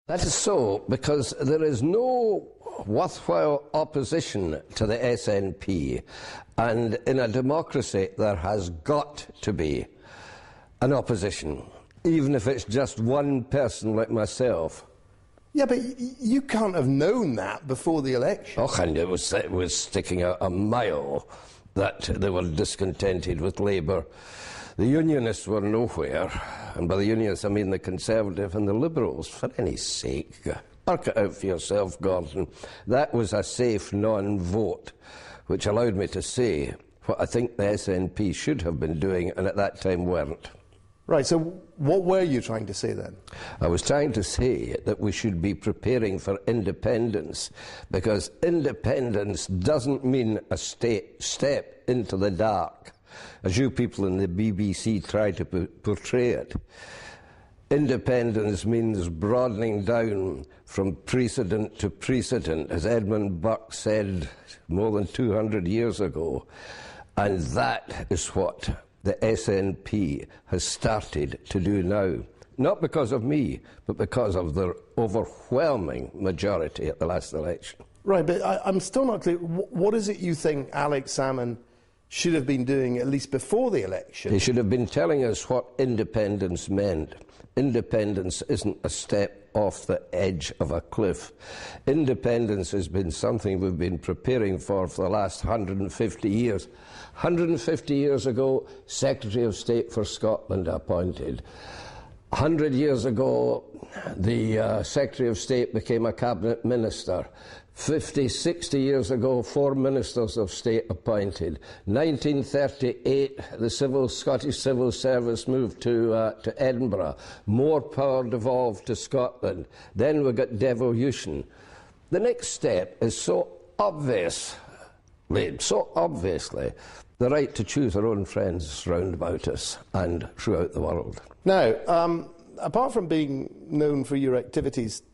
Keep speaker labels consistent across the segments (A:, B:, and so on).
A: That is so, because there is no worthwhile opposition to the SNP, and in a democracy there has got to be an opposition, even if it's just one person like myself.
B: Yeah, but you can't have known that before the election.
A: Oh, and it was sticking out a mile that they were discontented with Labour. The Unionists were nowhere, and by the Unionists I mean the Conservative and the Liberals. For any sake, work it out for yourself, Gordon. That was a safe non-vote, which allowed me to say what I think the SNP should have been doing, and at that time weren't.
B: Right, so what were you trying to say then?
A: I was trying to say that we should be preparing for independence, because independence doesn't mean a step into the dark, as you people in the BBC try to portray it. Independence means broadening down from precedent to precedent, as Edmund Burke said more than 200 years ago, and that is what the SNP has started to do now. Not because of me, but because of their overwhelming majority at the last election.
B: Right, but I'm still not clear. What is it you think Alex Salmond should have been doing at least before the election?
A: He should have been telling us what independence meant. Independence isn't a step off the edge of a cliff. Independence has been something we've been preparing for the last 150 years. 150 years ago, Secretary of State for Scotland appointed. 100 years ago, the Secretary of State became a cabinet minister. 50, 60 years ago, 4 ministers of state appointed. 1938, the Scottish Civil Service moved to Edinburgh. More power devolved to Scotland. Then we got devolution. The next step is so obviously, the right to choose our own friends round about us and throughout the world.
B: Now, apart from being known for your activities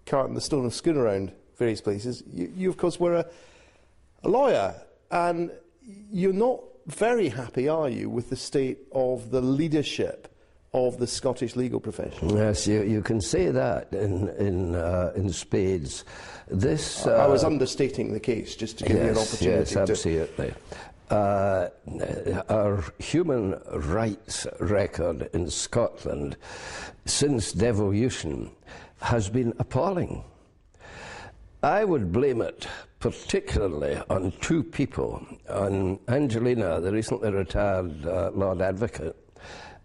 B: carting the stone of Scone around various places, you of course were a lawyer, and you're not very happy, are you, with the state of the leadership of the Scottish legal profession?
A: Yes, you can say that in spades. This
B: I was understating the case, just to give you an opportunity.
A: Yes, absolutely. Our human rights record in Scotland since devolution has been appalling. I would blame it particularly on two people, on Angelina, the recently retired Lord Advocate,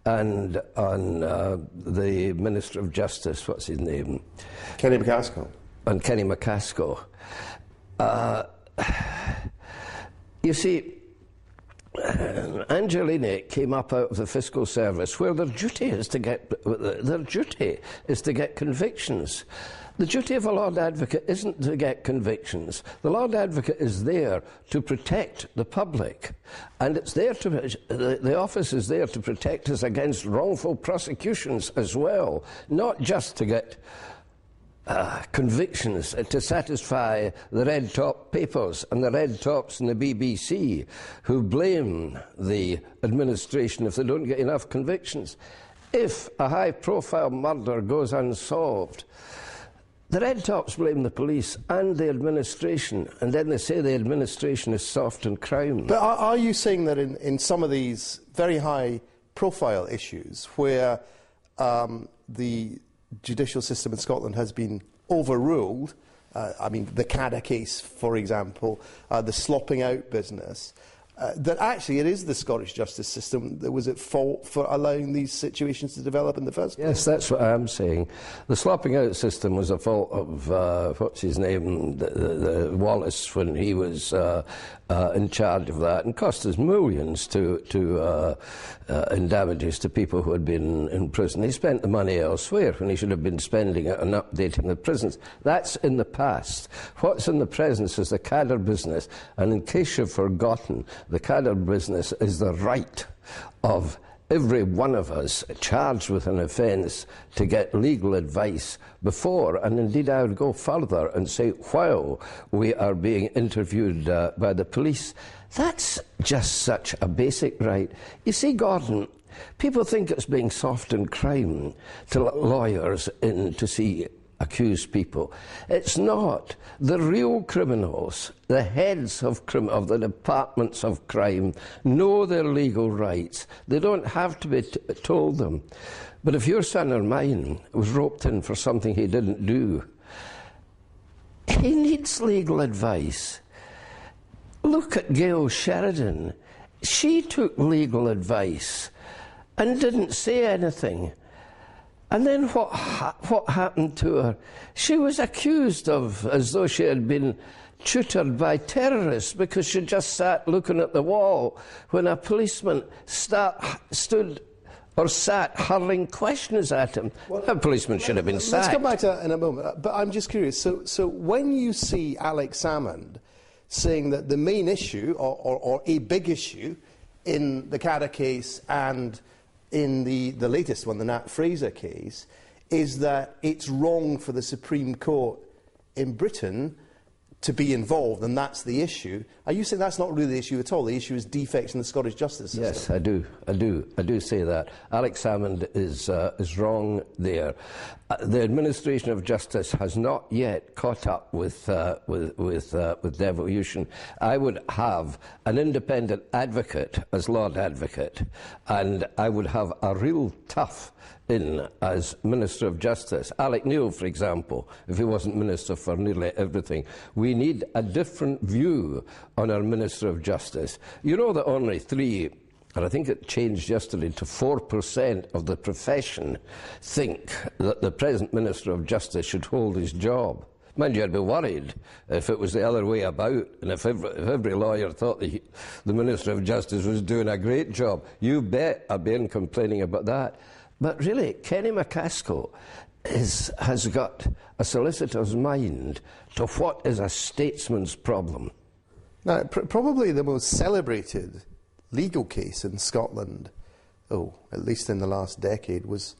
A: and on the Minister of Justice, what's his name?
B: Kenny McCaskill.
A: On Kenny McCaskill. You see, Angelina came up out of the fiscal service where their duty is to get convictions. The duty of a Lord Advocate isn't to get convictions. The Lord Advocate is there to protect the public, and it's there to the office is there to protect us against wrongful prosecutions as well, not just to get convictions to satisfy the red top papers and the red tops in the BBC who blame the administration if they don't get enough convictions. If a high-profile murder goes unsolved, the red tops blame the police and the administration, and then they say the administration is soft in crime.
B: But are you saying that in some of these very high-profile issues where the judicial system in Scotland has been overruled, I mean, the Cada case, for example, the slopping out business, that actually it is the Scottish justice system that was at fault for allowing these situations to develop in the first place?
A: Yes, that's what I'm saying. The slopping out system was a fault of, what's his name, the Wallace, when he was in charge of that, and cost us millions in damages to people who had been in prison. He spent the money elsewhere when he should have been spending it on updating the prisons. That's in the past. What's in the present is the cadre business, and in case you've forgotten, the cadre business is the right of every one of us charged with an offence to get legal advice before, and indeed I would go further and say while we are being interviewed by the police. That's just such a basic right. You see, Gordon, people think it's being soft in crime to let lawyers in to see accuse people. It's not. The real criminals, the heads of the departments of crime, know their legal rights. They don't have to be told them. But if your son or mine was roped in for something he didn't do, he needs legal advice. Look at Gail Sheridan. She took legal advice and didn't say anything. And then what happened to her? She was accused of, as though she had been tutored by terrorists because she just sat looking at the wall when a policeman stood or sat hurling questions at him. Well, a policeman should have been sacked.
B: Let's come back to that in a moment. But I'm just curious. So when you see Alex Salmond saying that the main issue, or a big issue, in the Cadder case and in the latest one, the Nat Fraser case, is that it's wrong for the Supreme Court in Britain to be involved, and that's the issue. Are you saying that's not really the issue at all? The issue is defects in the Scottish justice system?
A: Yes, I do say that. Alex Salmond is wrong there. The administration of justice has not yet caught up with devolution. I would have an independent advocate as Lord Advocate, and I would have a real tough in as Minister of Justice. Alec Neil, for example, if he wasn't Minister for nearly everything. We need a different view on our Minister of Justice. You know that only 3, and I think it changed yesterday to 4% of the profession think that the present Minister of Justice should hold his job. Mind you, I'd be worried if it was the other way about, and if every lawyer thought the Minister of Justice was doing a great job. You bet I'd be complaining about that. But really, Kenny McCaskill has got a solicitor's mind to what is a statesman's problem.
B: Now, probably the most celebrated legal case in Scotland, at least in the last decade, was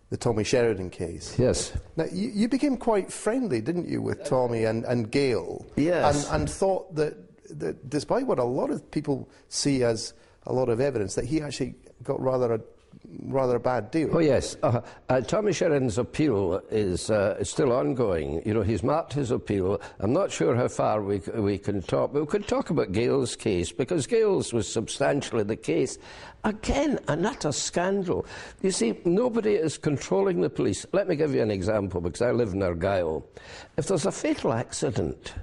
B: the Tommy Sheridan case.
A: Yes.
B: Now, you became quite friendly, didn't you, with Tommy and Gail?
A: Yes.
B: And thought that despite what a lot of people see as a lot of evidence, that he actually got rather a bad deal.
A: Oh yes, Tommy Sheridan's appeal is still ongoing. You know, he's marked his appeal. I'm not sure how far we can talk, but we could talk about Gail's case, because Gail's was substantially the case. Again, an utter scandal. You see, nobody is controlling the police. Let me give you an example, because I live in Argyll. If there's a fatal accident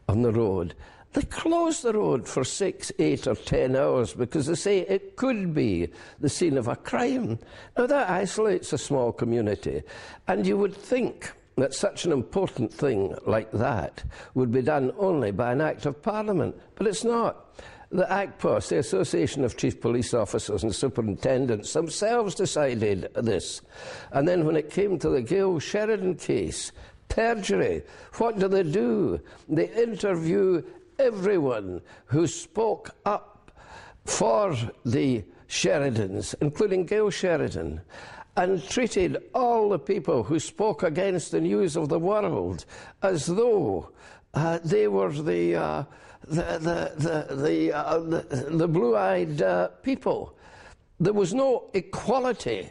A: on the road, they close the road for 6, 8 or 10 hours because they say it could be the scene of a crime. Now that isolates a small community, and you would think that such an important thing like that would be done only by an Act of Parliament, but it's not. The ACPOS, the Association of Chief Police Officers and Superintendents, themselves decided this. And then when it came to the Gail Sheridan case, perjury, what do? They interview everyone who spoke up for the Sheridans, including Gail Sheridan, and treated all the people who spoke against the news of the world as though they were the blue-eyed people. There was no equality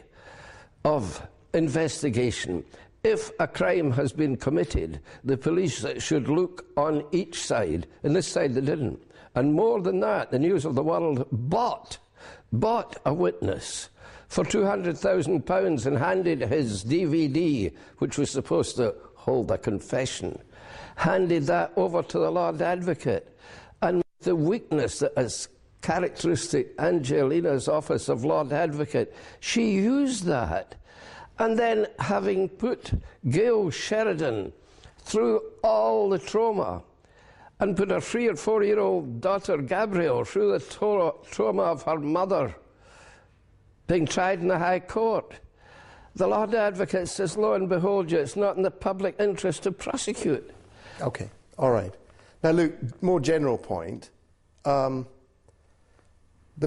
A: of investigation. If a crime has been committed, the police should look on each side, and this side they didn't. And more than that, the News of the World bought a witness for £200,000 and handed his DVD, which was supposed to hold a confession, handed that over to the Lord Advocate. And the weakness that is characteristic Angelina's office of Lord Advocate, she used that. And then, having put Gail Sheridan through all the trauma and put her 3 or 4-year-old daughter Gabrielle through the trauma of her mother being tried in the High Court, the Lord Advocate says, lo and behold you, it's not in the public interest to prosecute.
B: Okay, all right. Now, Luke, more general point. The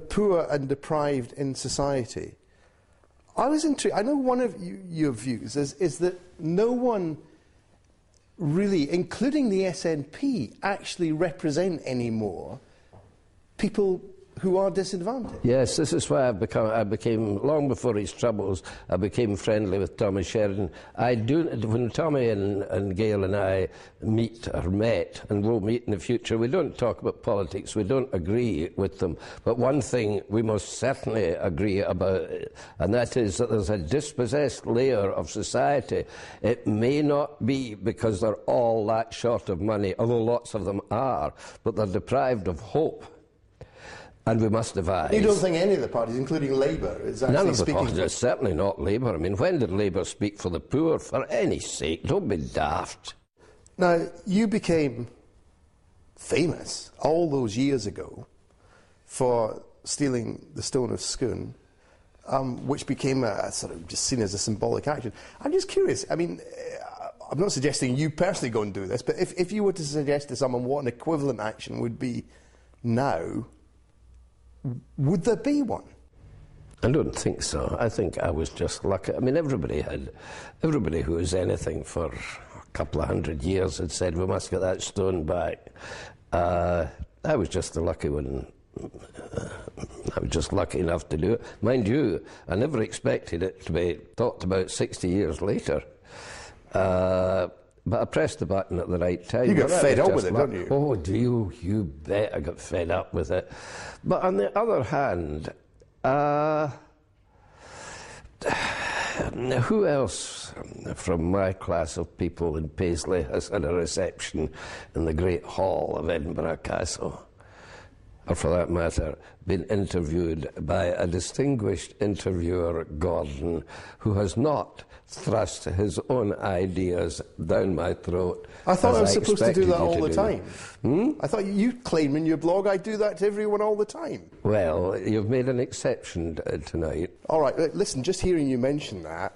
B: poor and deprived in society. I was intrigued. I know one of your views is that no one really, including the SNP, actually represent anymore people who are disadvantaged.
A: Yes, this is why I became, long before his troubles, I became friendly with Tommy Sheridan. When Tommy and Gail and I meet, or met, and will meet in the future, we don't talk about politics, we don't agree with them. But one thing we most certainly agree about, and that is that there's a dispossessed layer of society. It may not be because they're all that short of money, although lots of them are, but they're deprived of hope. And we must devise.
B: You don't think any of the parties, including Labour, is actually
A: None of the
B: speaking...
A: parties, certainly not Labour. I mean, when did Labour speak for the poor? For any sake, don't be daft.
B: Now, you became famous all those years ago for stealing the Stone of Scone, which became a sort of just seen as a symbolic action. I'm just curious, I mean, I'm not suggesting you personally go and do this, but if you were to suggest to someone what an equivalent action would be now, would there be one?
A: I don't think so. I think I was just lucky. I mean, everybody who was anything for a couple of 100 years had said, we must get that stone back. I was just the lucky one. I was just lucky enough to do it. Mind you, I never expected it to be talked about 60 years later. But I pressed the button at the right time.
B: You got fed up with it, don't you?
A: Oh, do you? You bet I got fed up with it. But on the other hand, who else from my class of people in Paisley has had a reception in the Great Hall of Edinburgh Castle? Or for that matter, been interviewed by a distinguished interviewer, Gordon, who has not thrust his own ideas down my throat.
B: I thought I was supposed to do that all the time. I thought you claim in your blog I do that to everyone all the time.
A: Well, you've made an exception tonight.
B: All right, listen, just hearing you mention that,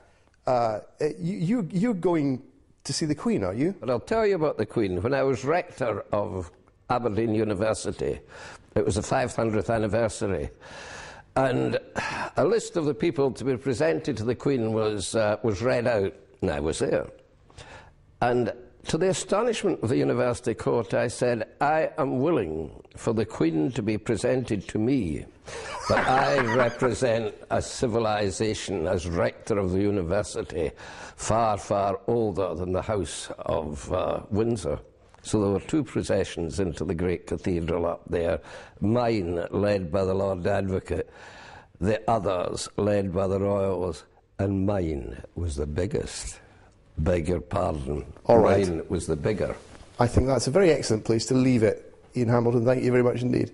B: you're going to see the Queen, are you?
A: But I'll tell you about the Queen. When I was rector of Aberdeen University, it was the 500th anniversary, and a list of the people to be presented to the Queen was read out, and I was there. And to the astonishment of the University Court, I said, I am willing for the Queen to be presented to me, but I represent a civilization as rector of the university far, far older than the House of Windsor. So there were two processions into the great cathedral up there, mine led by the Lord Advocate, the others led by the royals, and mine was the biggest. Beg your pardon.
B: All right.
A: Mine was the bigger.
B: I think that's a very excellent place to leave it. Ian Hamilton, thank you very much indeed.